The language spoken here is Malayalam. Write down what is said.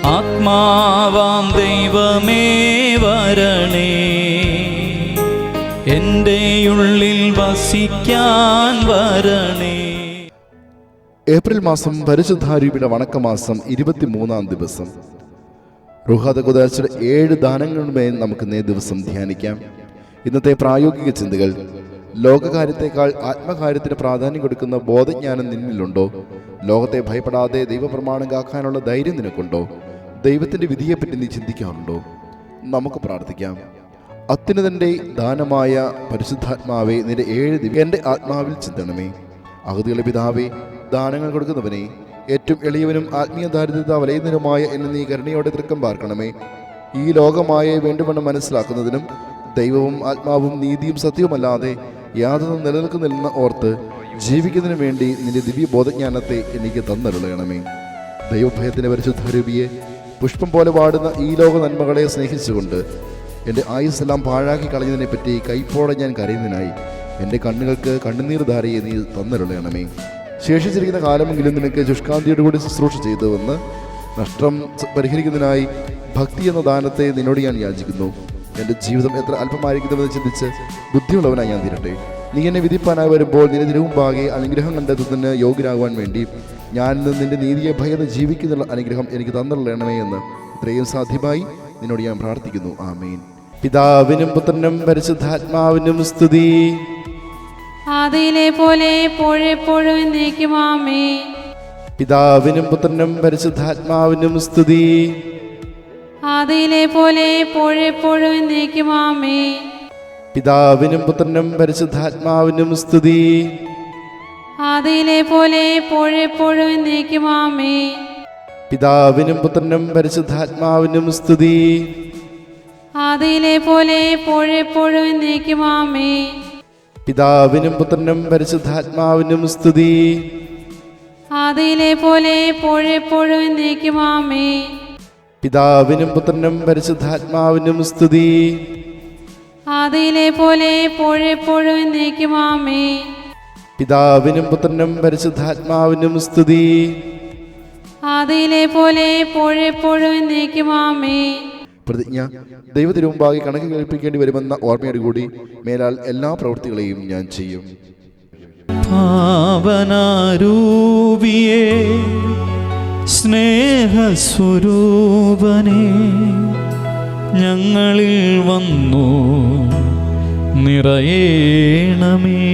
ആത്മാവാം ദൈവമേ വരണേ, എൻ്റെ ഉള്ളിൽ വസിക്കാൻ വരണേ. ഏപ്രിൽ മാസം പരിശുദ്ധാരൂപിയുടെ വണക്കമാസം 23-ാം ദിവസം. റുഹാദ ഖുദാശയുടെ 7 ദാനങ്ങളുമേൽ നമുക്ക് ഇന്നേ ദിവസം ധ്യാനിക്കാം. ഇന്നത്തെ പ്രായോഗിക ചിന്തകൾ: ലോകകാര്യത്തേക്കാൾ ആത്മകാര്യത്തിന് പ്രാധാന്യം കൊടുക്കുന്ന ബോധജ്ഞാനം നിന്നിലുണ്ടോ? ലോകത്തെ ഭയപ്പെടാതെ ദൈവപ്രമാണം കാക്കാനുള്ള ധൈര്യം നിനക്കുണ്ടോ? ദൈവത്തിൻ്റെ വിധിയെപ്പറ്റി നീ ചിന്തിക്കാറുണ്ടോ? നമുക്ക് പ്രാർത്ഥിക്കാം. അത്യുന്നതൻ്റെ ദാനമായ പരിശുദ്ധാത്മാവെ, നിന്റെ 7 എൻ്റെ ആത്മാവിൽ ചിന്തണമേ. അഗതികളുടെ പിതാവേ, ദാനങ്ങൾ കൊടുക്കുന്നവനെ, ഏറ്റവും എളിയവനും ആത്മീയ ദാരിദ്ര്യത വലയുന്നതിനുമായ എന്നെ നീ കരുണയോടെ തൃക്കം പാർക്കണമേ. ഈ ലോകമായ വേണ്ടുവണ്ണം മനസ്സിലാക്കുന്നതിനും ദൈവവും ആത്മാവും നീതിയും സത്യവുമല്ലാതെ യാതൊന്നും നിലനിൽക്കുന്നില്ലെന്ന് ഓർത്ത് ജീവിക്കുന്നതിനു വേണ്ടി നിന്റെ ദിവ്യ ബോധജ്ഞാനത്തെ എനിക്ക് തന്നരുളയണമേ. ദൈവഭയത്തിൻ്റെ പരിശുദ്ധാരൂപിയെ, പുഷ്പം പോലെ വാടുന്ന ഈ ലോക നന്മകളെ സ്നേഹിച്ചുകൊണ്ട് എൻ്റെ ആയുസ്സെല്ലാം പാഴാക്കി കളഞ്ഞതിനെപ്പറ്റി കൈപ്പോടെ ഞാൻ കരയുന്നതിനായി എൻ്റെ കണ്ണുകൾക്ക് കണ്ണുനീർ ധാരയെ നീ തന്നരുളയണമേ. ശേഷിച്ചിരിക്കുന്ന കാലമെങ്കിലും നിനക്ക് ശുഷ്കാന്തിയോട് കൂടി ശുശ്രൂഷ ചെയ്തുവെന്ന് നഷ്ടം പരിഹരിക്കുന്നതിനായി ഭക്തി എന്ന ദാനത്തെ നിന്നോട് ഞാൻ യാചിക്കുന്നു. എൻ്റെ ജീവിതം എത്ര അല്പമായിരിക്കുന്നുവെന്ന് ചിന്തിച്ച് ബുദ്ധിയുള്ളവനായി ഞാൻ തീരട്ടെ. നീ എന്നെ വിധിപ്പാനായി വരുമ്പോൾ നിന്റെ തിരുമുമ്പാകെ അനുഗ്രഹം കണ്ടെത്തുന്നതിന് യോഗ്യരാകുവാൻ വേണ്ടി ഞാൻ നിന്റെ നീതിയെ ഭയന്ന് ജീവിക്കുന്നുള്ള അനുഗ്രഹം എനിക്ക് തന്നുള്ളണമേ എന്ന് ഇത്രയും സാധ്യമായി നിന്നോട് ഞാൻ പ്രാർത്ഥിക്കുന്നു. ആമേൻ. പിതാവിനും പുത്രനും പരിശുദ്ധാത്മാവിനും സ്തുതി. ആദിയിലെ പോലെ എപ്പോഴെപ്പോഴും എന്നേക്കും ആമേൻ. പിതാവിനും പുത്രനും പരിശുദ്ധാത്മാവിനും സ്തുതി. ആദിയിലെ പോലെ എപ്പോഴെപ്പോഴും എന്നേക്കും ആമേൻ. പിതാവിനും പുത്രനും പരിശുദ്ധാത്മാവിനും സ്തുതി. ആദിയിലെ പോലെ എപ്പോഴെപ്പോഴും എന്നേക്കും ആമേൻ. പിതാവിനും പുത്രനും പരിശുദ്ധാത്മാവിനും സ്തുതി. ആദിയിലെ പോലെ എപ്പോഴെപ്പോഴും എന്നേക്കും ആമേൻ. പിതാവിനും പുത്രനും പരിശുദ്ധാത്മാവിനും സ്തുതി. ആദിയിലെ പോലെ എപ്പോഴെപ്പോഴും എന്നേക്കും ആമേൻ. പിതാവിനും പുത്രനും പരിശുദ്ധാത്മാവിനും സ്തുതി. ആദിയിലെ പോലെ എപ്പോഴെപ്പോഴും എന്നേക്കും ആമേൻ. പിതാവിനും പുത്രനും പരിശുദ്ധാത്മാവിനും സ്തുതി. ആദിയിലെ പോലെ എപ്പോഴെപ്പോഴും എന്നേക്കും ആമേൻ. പ്രതിജ്ഞ: ദൈവത്തിനുമുമ്പാകെ കണക്ക് കേൾപ്പിക്കേണ്ടി വരുമെന്ന ഓർമ്മയോടുകൂടി മേലാൽ എല്ലാ പ്രവൃത്തികളെയും ഞാൻ ചെയ്യും. പാവനാരൂപിയേ, സ്നേഹസ്വരൂപനേ, ഞങ്ങളിൽ വന്നു നിറയേണമേ.